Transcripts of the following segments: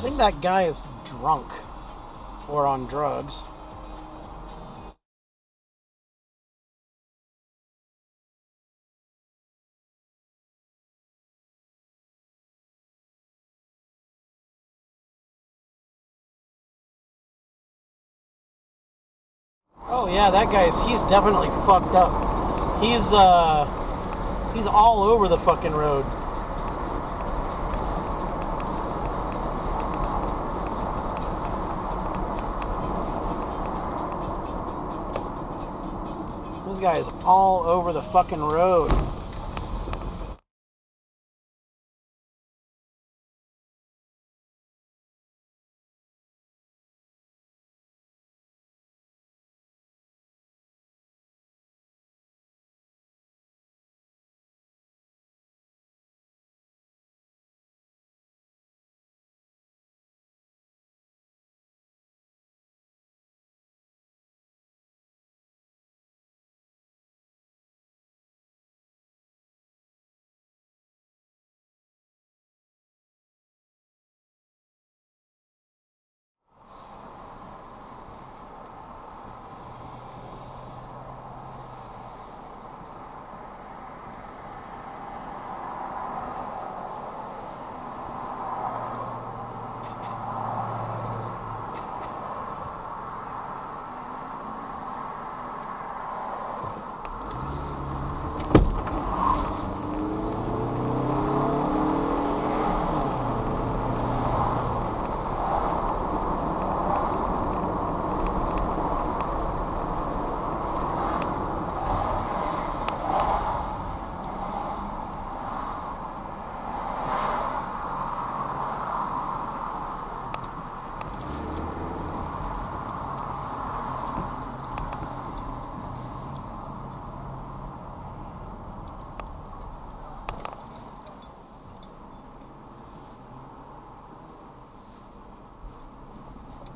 I think that guy is drunk or on drugs. Oh yeah, that he's definitely fucked up. He's all over the fucking road. This guy is all over the fucking road.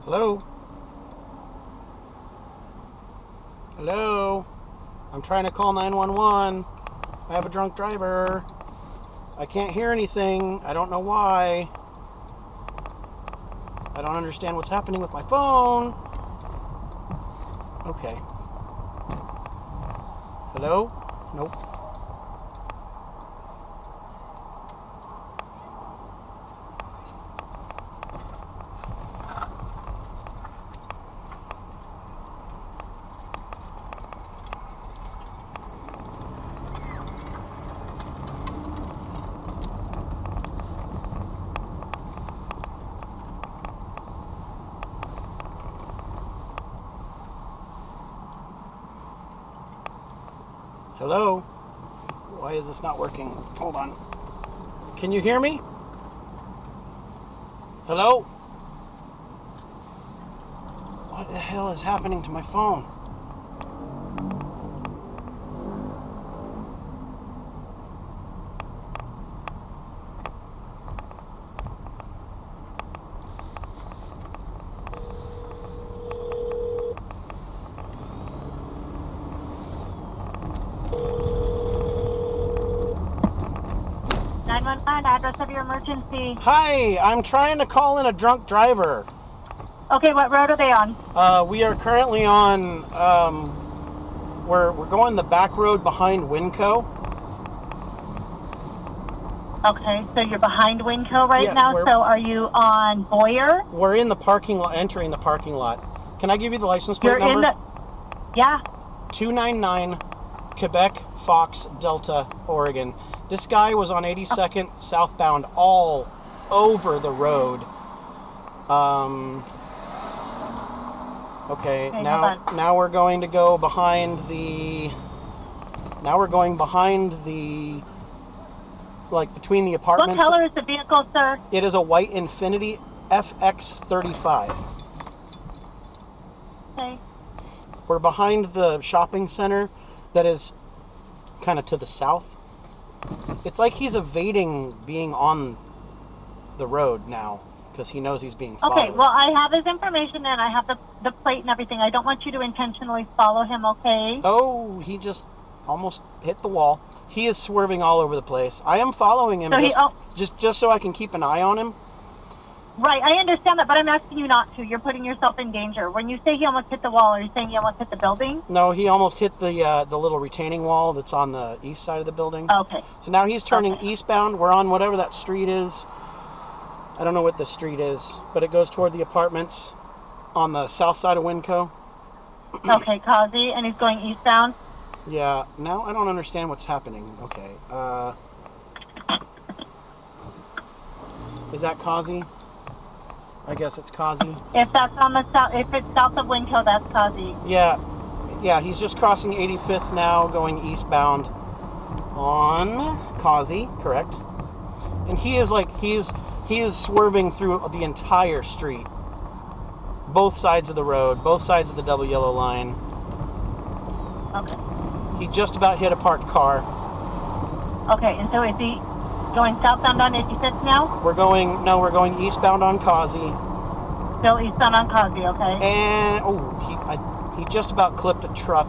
Hello? Hello? I'm trying to call 911. I have a drunk driver. I can't hear anything. I don't know why. I don't understand what's happening with my phone. Okay. Hello? Nope. Hello? Why is this not working? Hold on. Can you hear me? Hello? What the hell is happening to my phone? Address of your emergency. Hi, I'm trying to call in a drunk driver. Okay, what road are they on? We are currently on, we're going the back road behind Winco. Okay, so you're behind Winco right now, so are you on Boyer? We're in the parking lot, entering the parking lot. Can I give you the license plate number? You're in the, yeah. 299 Quebec Fox Delta, Oregon. This guy was on 82nd southbound all over the road. Okay, now we're going to go behind the, like between the apartments. What color is the vehicle, sir? It is a white Infiniti FX35. Okay. We're behind the shopping center that is kind of to the south. It's like he's evading being on the road now because he knows he's being followed. Okay, well, I have his information and I have the plate and everything. I don't want you to intentionally follow him, okay? Oh, he just almost hit the wall. He is swerving all over the place. I am following him so just so I can keep an eye on him. Right, I understand that, but I'm asking you not to. You're putting yourself in danger. When you say he almost hit the wall, are you saying he almost hit the building? No, he almost hit the little retaining wall that's on the east side of the building. Okay. So now he's turning eastbound. We're on whatever that street is. I don't know what the street is, but it goes toward the apartments on the south side of Winco. Okay, Kazi, and he's going eastbound? Yeah, now I don't understand what's happening. Okay. Is that Kazi? I guess it's Kazi. If that's on the south, if it's south of Winco, that's Kazi. Yeah, he's just crossing 85th now, going eastbound on Kazi, correct? And he is swerving through the entire street. Both sides of the road, both sides of the double yellow line. Okay. He just about hit a parked car. Okay, and so is he going southbound on 85th now? We're going eastbound on Kazi. Still eastbound on Kazi, okay. And he just about clipped a truck.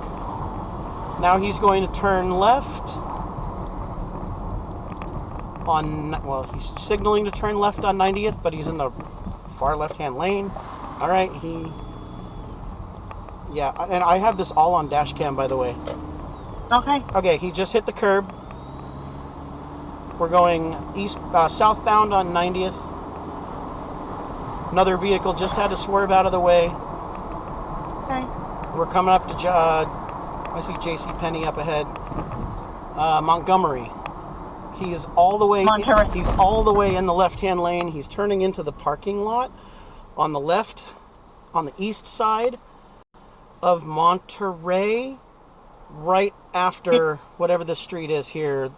Now he's going to turn left he's signaling to turn left on 90th, but he's in the far left-hand lane. All right, and I have this all on dash cam, by the way. Okay. Okay, he just hit the curb. We're going southbound on 90th. Another vehicle just had to swerve out of the way. Okay. We're coming up to, I see J.C. Penney up ahead. Montgomery. He is all the way. He's all the way in the left-hand lane. He's turning into the parking lot on the left, on the east side of Monterey, right after whatever the street is here.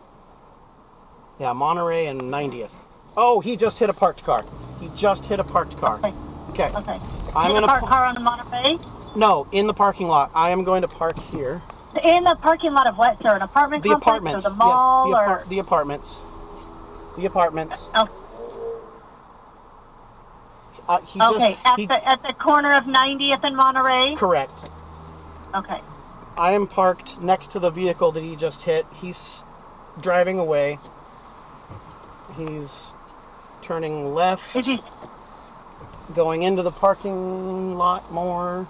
Yeah, Monterey and 90th. Oh, he just hit a parked car. Okay. I'm going to park car on the Monterey? No, in the parking lot. I am going to park here. In the parking lot of what, sir? An apartment complex? Apartments. Or the mall? Yes, the apartments. The apartments. Oh. At the corner of 90th and Monterey? Correct. Okay. I am parked next to the vehicle that he just hit. He's driving away. He's turning left. Is he going into the parking lot more?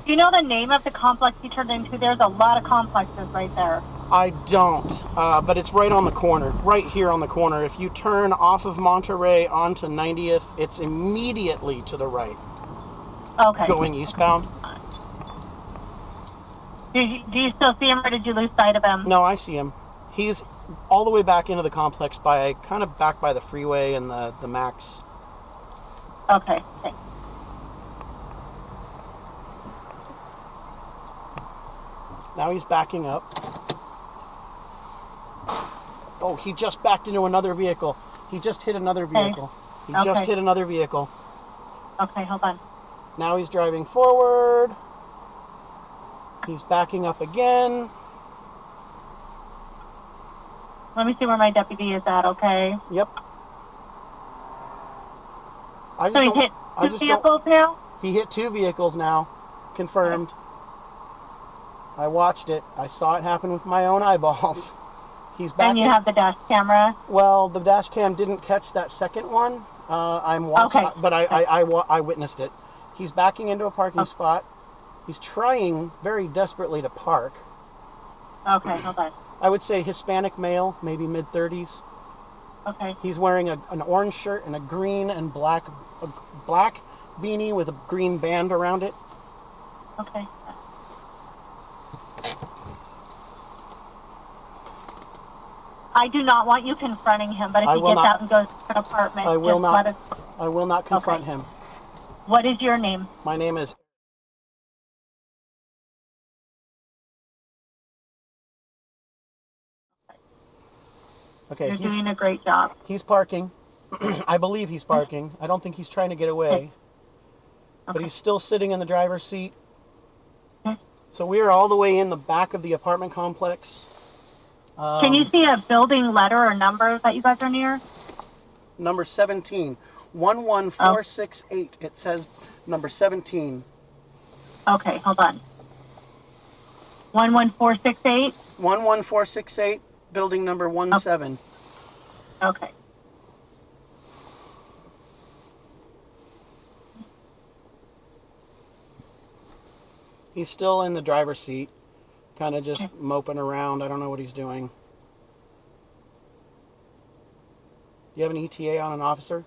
Do you know the name of the complex he turned into? There's a lot of complexes right there. I don't, but it's right on the corner, right here on the corner. If you turn off of Monterey onto 90th, it's immediately to the right. Okay. Going eastbound. Do you still see him, or did you lose sight of him? No, I see him. He's all the way back into the complex kind of back by the freeway and the Max. Okay, thanks. Now he's backing up. Oh, he just backed into another vehicle. He just hit another vehicle. Okay. He just hit another vehicle. Okay, hold on. Now he's driving forward. He's backing up again. Let me see where my deputy is at, okay? Yep. So he hit two vehicles now? He hit two vehicles now. Confirmed. Okay. I watched it. I saw it happen with my own eyeballs. He's back. And you have the dash camera? Well, the dash cam didn't catch that second one. I'm watching, but I witnessed it. He's backing into a parking spot. He's trying very desperately to park. Okay, hold on. I would say Hispanic male, maybe mid-30s. Okay. He's wearing an orange shirt and a green and black beanie with a green band around it. Okay. I do not want you confronting him, but if he gets out and goes to an apartment, I will not confront him. What is your name? My name is... Okay, You're doing a great job. He's parking. I believe he's parking. I don't think he's trying to get away. Okay. But he's still sitting in the driver's seat. So we're all the way in the back of the apartment complex. Can you see a building letter or number that you guys are near? Number 17. 11468. It says number 17. Okay, hold on. 11468? 11468, building number 17. Okay. He's still in the driver's seat, kind of just moping around. I don't know what he's doing. Do you have an ETA on an officer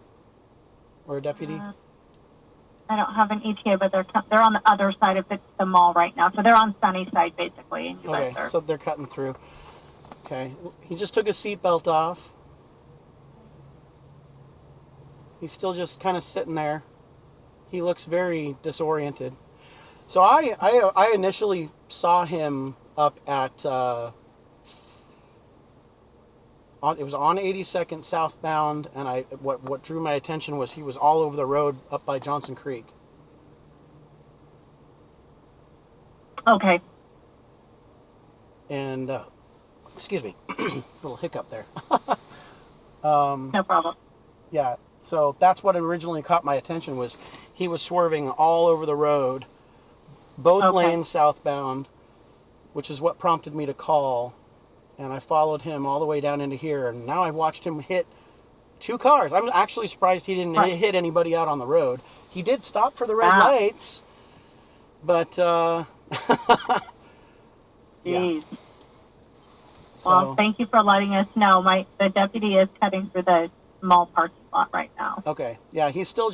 or a deputy? I don't have an ETA, but they're on the other side of the mall right now. So they're on Sunnyside, basically. And you Okay, guys are... so they're cutting through. Okay, he just took his seatbelt off. He's still just kind of sitting there. He looks very disoriented. So I initially saw him up at, it was on 82nd southbound, and what drew my attention was he was all over the road up by Johnson Creek. Okay. And, excuse me, little hiccup there. No problem. Yeah, so that's what originally caught my attention was he was swerving all over the road, both lanes southbound, which is what prompted me to call. And I followed him all the way down into here, and now I've watched him hit 2 cars. I'm actually surprised he didn't hit anybody out on the road. He did stop for the red lights, but Jeez. Well, thank you for letting us know. The deputy is cutting through the mall parking lot right now. Okay. Yeah, he's still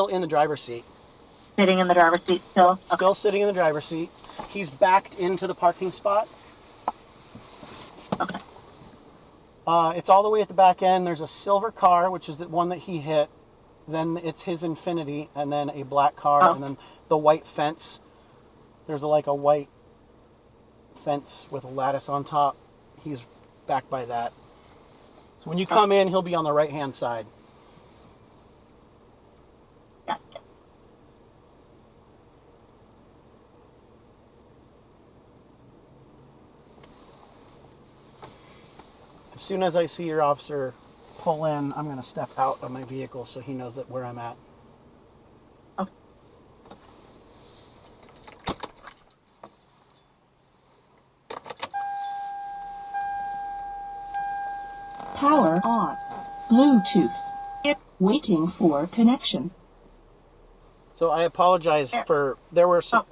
in the driver's seat. Sitting in the driver's seat still? Still sitting in the driver's seat. He's backed into the parking spot. Okay. It's all the way at the back end. There's a silver car, which is the one that he hit. Then it's his Infiniti, and then a black car, and then the white fence. There's like a white fence with a lattice on top. He's back by that. So when you come in, he'll be on the right-hand side. Gotcha. As soon as I see your officer pull in, I'm going to step out of my vehicle so he knows where I'm at. Okay. Power on. Bluetooth. Waiting for connection. So I apologize for,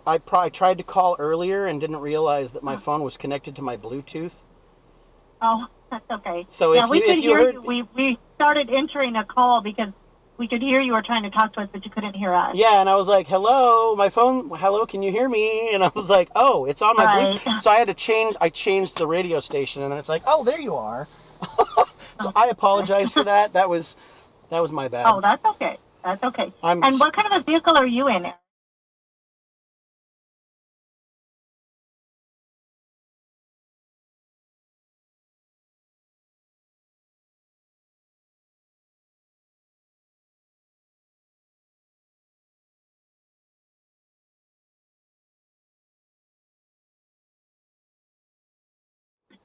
I tried to call earlier and didn't realize that my phone was connected to my Bluetooth. Oh, that's okay. So if you heard, we started entering a call because we could hear you were trying to talk to us, but you couldn't hear us. Yeah, and I was like, hello, my phone, hello, can you hear me? And I was like, oh, it's on my Bluetooth. So I changed the radio station, and then it's like, oh, there you are. So I apologize for that. That was my bad. Oh, that's okay. That's okay. And what kind of a vehicle are you in?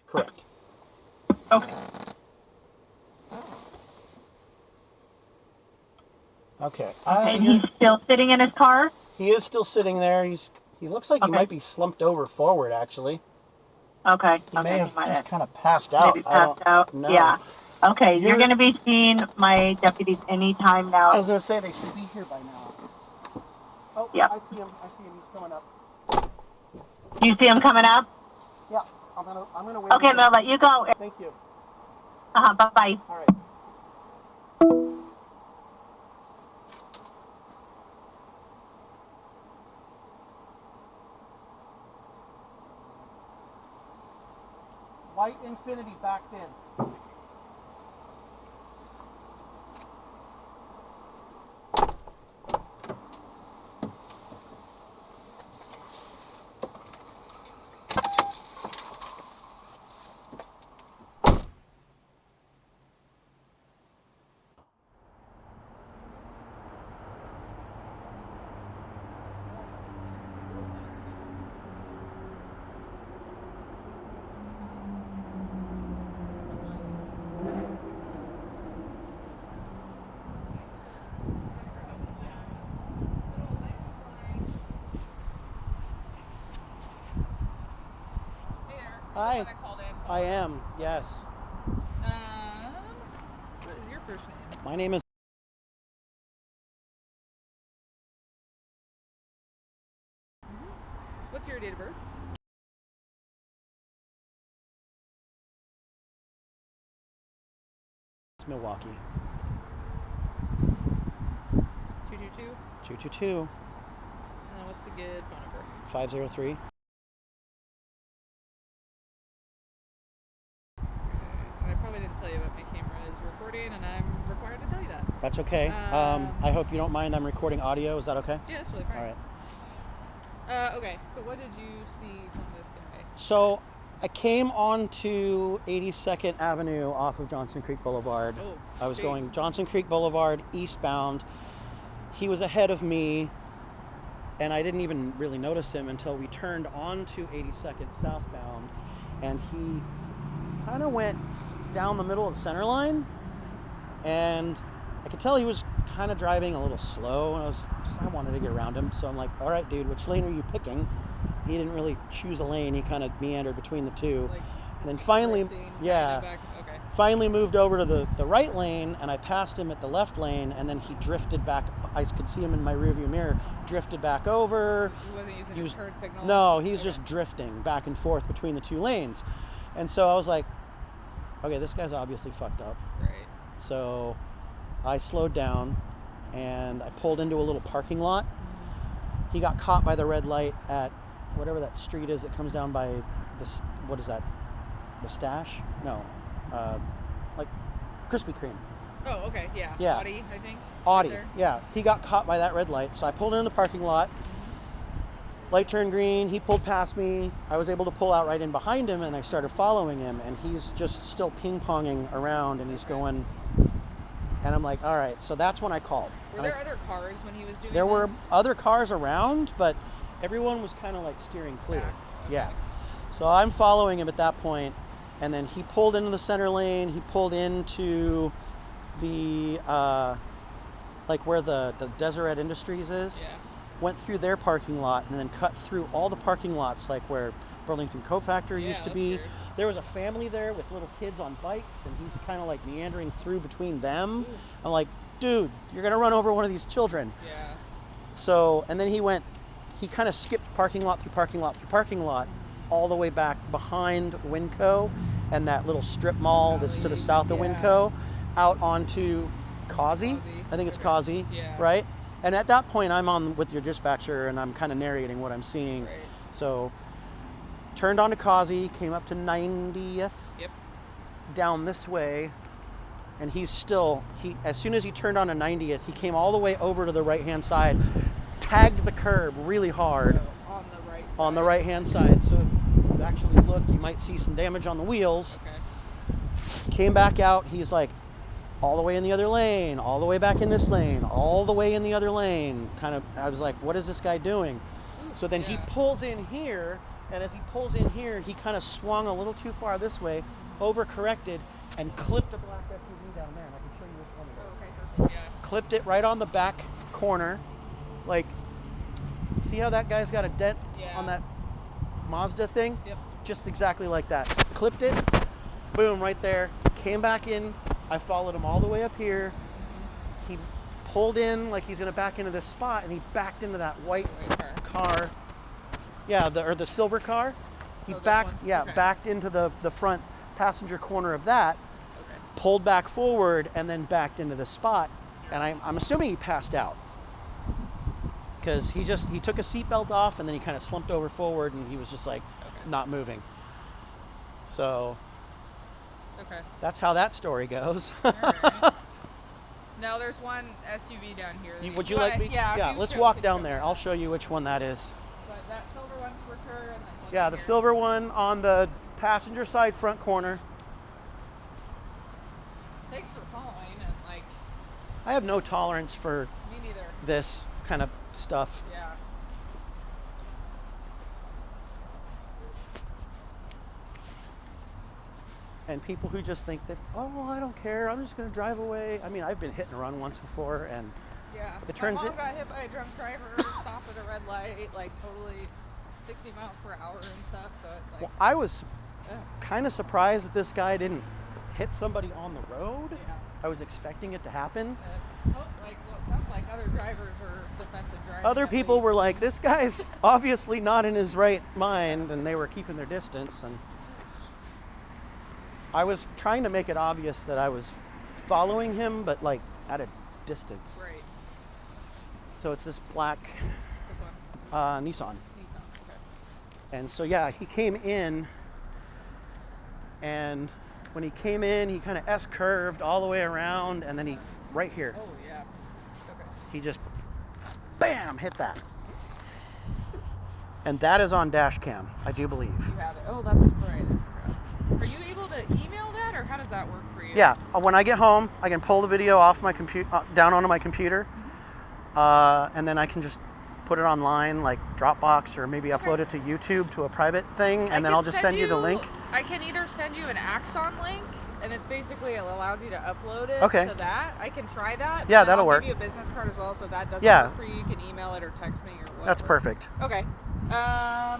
Correct. Okay. Okay. And he's still sitting in his car? He is still sitting there. He looks like he might be slumped over forward, actually. Okay. He may have just kind of passed out. Maybe passed out. No. Yeah. Okay. You're going to be seeing my deputies anytime now. I was going to say they should be here by now. Oh, yeah. I see him. He's coming up. You see him coming up? Yeah. I'm gonna wait. Okay, I'm going to let you go. Thank you. Bye-bye. All right. White Infiniti backed in. Hi. The one I called in for. I am, yes. What is your first name? My name is... What's your date of birth? It's Milwaukee. 222. 222. And then what's a good phone number? 503. I probably didn't tell you, but my camera is recording, and I'm required to tell you that. That's okay. I hope you don't mind. I'm recording audio. Is that okay? Yeah, that's really fine. All right. Okay, so what did you see from this guy? So I came onto 82nd Avenue off of Johnson Creek Boulevard. Oh, I was jeez. going Johnson Creek Boulevard eastbound. He was ahead of me, and I didn't even really notice him until we turned onto 82nd southbound, and he kind of went down the middle of the center line, and I could tell he was kind of driving a little slow, and I wanted to get around him, so I'm like, all right, dude, which lane are you picking? He didn't really choose a lane. He kind of meandered between the two, Like, and then finally, back. Okay. finally moved over to the right lane, and I passed him at the left lane, and then he drifted back. I could see him in my rearview mirror, drifted back over. He wasn't using his turn signal? No, he was just drifting back and forth between the two lanes. And so I was like, okay, this guy's obviously fucked up. Right. So I slowed down, and I pulled into a little parking lot. He got caught by the red light at whatever that street is that comes down by this, what is that? The Stash? No. Like Krispy Kreme. Oh, okay, yeah. Yeah. Audi, I think. Audi, Right there. yeah. He got caught by that red light. So I pulled into the parking lot. Light turned green. He pulled past me. I was able to pull out right in behind him, and I started following him. And he's just still ping-ponging around, and he's going... And I'm like, all right. So that's when I called. Were there other cars when he was doing There were this? other cars around, but everyone was kind of like steering clear. Back. Okay. Yeah. So I'm following him at that point, and then he pulled into the center lane. He pulled into the like where the Deseret Industries is. Yeah. Went through their parking lot and then cut through all the parking lots, like where Burlington Coat Factory used to that's be. weird. There was a family there with little kids on bikes, and he's kind of like meandering through between them. Ooh. I'm like, dude, you're gonna run over one of these children. Yeah. So, and then he kind of skipped parking lot through parking lot through parking lot, all the way back behind Winco and that little strip mall that's to the south of Yeah. Winco, out onto Causey. I think it's Okay. Causey, Yeah. right? And at that point, I'm on with your dispatcher, and I'm kind of narrating what I'm seeing. Right. So, turned onto Causey, came up to 90th, Yep. down this way, and he's still, as soon as he turned on a 90th, he came all the way over to the right-hand side, tagged the curb really hard So on the right side. on the right-hand side. So if you actually look, you might see some damage on the wheels. Okay. Came back out, he's like all the way in the other lane, all the way back in this lane, all the way in the other lane. Kind of, I was like, what is this guy doing? So then he Yeah. pulls in here, and as he pulls in here, he kind of swung a little too far this way, overcorrected, and clipped a black SUV down there. And I can show you which one it is. Oh, okay, perfect. Yeah. Clipped it right on the back corner. Like, see how that guy's got a dent Yeah. on that Mazda thing? Yep. Just exactly like that. Clipped it, boom, right there. Came back in. I followed him all the way up here. He pulled in like he's gonna back into this spot, and he backed into that white White car. Yeah, the silver car. He Oh, this backed, one? yeah, Okay. backed into the front passenger corner of that, Okay. pulled back forward, and then backed into the spot. And I'm assuming he passed out, because he took a seatbelt off, and then he kind of slumped over forward, and he was just like Okay. not moving. So Okay. that's how that story goes. All right. No, there's one SUV down here. Would you like me? Yeah. if you Let's show- walk could down show there. me. I'll show you which one that is. But that silver one's for sure. And that one Yeah, the here. silver one on the passenger side front corner. Thanks for following and like I have no tolerance for me neither. this kind of stuff. Yeah. And people who just think that, oh, I don't care, I'm just going to drive away. I mean, I've been hit and run once before, and Yeah. It turns My mom it- got hit by a drunk driver, stopped at a red light, like totally 60 miles per hour and stuff. So it's like, well, I was kind of surprised that this guy didn't hit somebody on the road. Yeah. I was expecting it to happen. Like, well, it sounds like other drivers were defensive driving. Other people were like, this guy's obviously not in his right mind, and they were keeping their distance. And I was trying to make it obvious that I was following him, but like at a distance. Right. So it's this black This Nissan. one. Nissan. Okay. And so, yeah, he came in, and when he came in, he kind of S-curved all the way around, and then he, right here, Oh, yeah. Okay. he just, bam, hit that. And that is on dash cam, I do believe. You have it. Oh, that's right. I forgot. Are you able to email that, or how does that work for you? Yeah, when I get home, I can pull the video off my computer, down onto my computer, and then I can just put it online, like Dropbox, or maybe upload it to YouTube to a private thing, and then I'll just send you the link. I can either send you an Axon link, and it's basically, it allows you to upload it to that. I can try that. Yeah, that'll work. I'll give you a business card as well, so that doesn't Yeah. work for you. You can email it or text me or whatever. That's perfect. Okay. I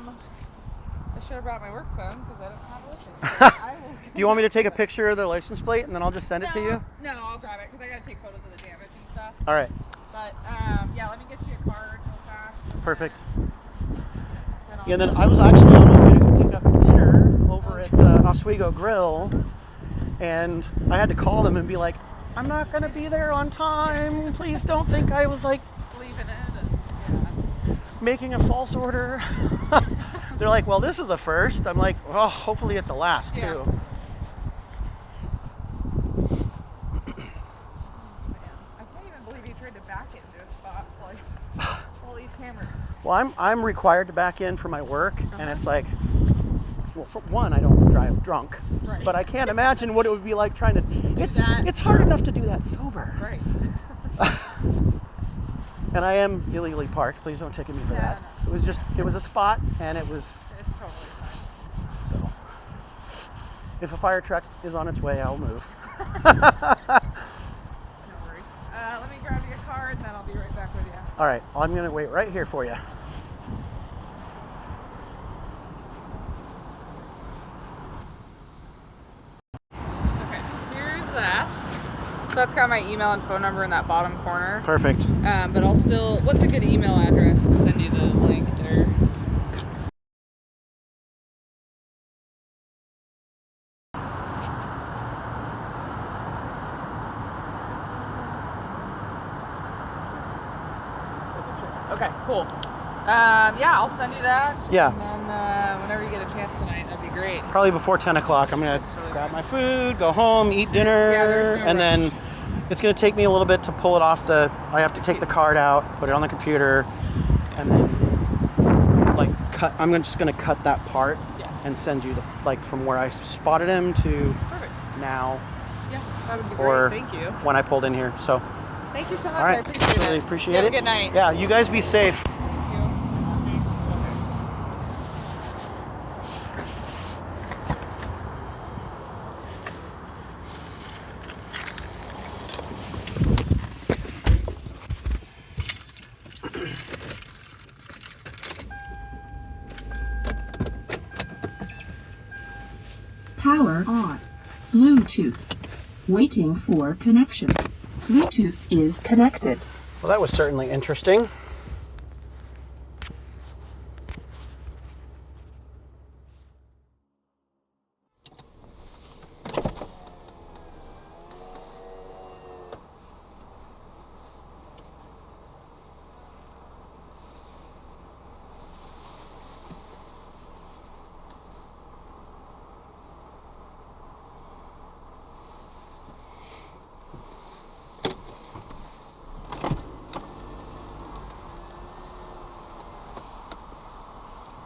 should have brought my work phone because I don't have it with me. Do you want me to take a picture of their license plate, and then I'll just send it to you? No, I'll grab it because I got to take photos of the damage and stuff. All right. But, yeah, let me get you a card real fast. Perfect. I'll Yeah, and then I was actually on my way to go pick up dinner over at Oswego Grill, and I had to call them and be like, I'm not going to be there on time. Please don't think I was like leaving it. And, making a false order. They're like, well, this is a first. I'm like, well, hopefully it's a last Yeah. too. I can't even believe you tried to back into a spot like all these hammers. Well, I'm required to back in for my work, and it's like, well, for one, I don't drive drunk, Right. but I can't imagine what it would be like trying to. that. It's hard enough to do that sober. Right. And I am illegally parked. Please don't ticket me for that. no. It was a spot, and it was. It's totally fine. So, if a fire truck is on its way, I'll move. No worries. Let me grab you a card and then I'll be right back with you. All right, I'm gonna wait right here for you. Okay, here's that. So that's got my email and phone number in that bottom corner. Perfect. But I'll still, what's a good email address to send you the link there? Okay, cool. Yeah, I'll send you that. Yeah. And then whenever you get a chance tonight, that'd be great. Probably before 10 o'clock. I'm gonna That's totally grab fine. my food, go home, eat dinner, Yeah, there's no and then rush. it's gonna take me a little bit to pull it off the. I have to take the card out, put it on the computer, and then like cut. Just gonna cut that part and send you the from where I spotted him to Perfect. now, Yeah, that would be or great. Thank you. when I pulled in here. So, Thank you so much. all right, I appreciate really it. appreciate Have it. a good night. Yeah, you guys be safe. Thank you. Power on. Bluetooth. Waiting for connection. Bluetooth is connected. Well, that was certainly interesting.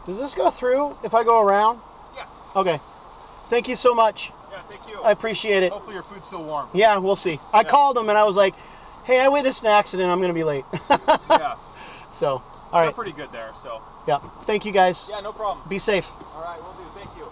Does this go through if I go around? Yeah. Okay. Thank you so much. Yeah, thank you. I appreciate it. Hopefully your food's still warm. Yeah, we'll see. I called him and I was like, hey, I witnessed an accident. I'm going to be late. Yeah. So, all They're right. pretty good there, so. Yeah. Thank you guys. Yeah, no problem. Be safe. All right, we'll do. Thank you.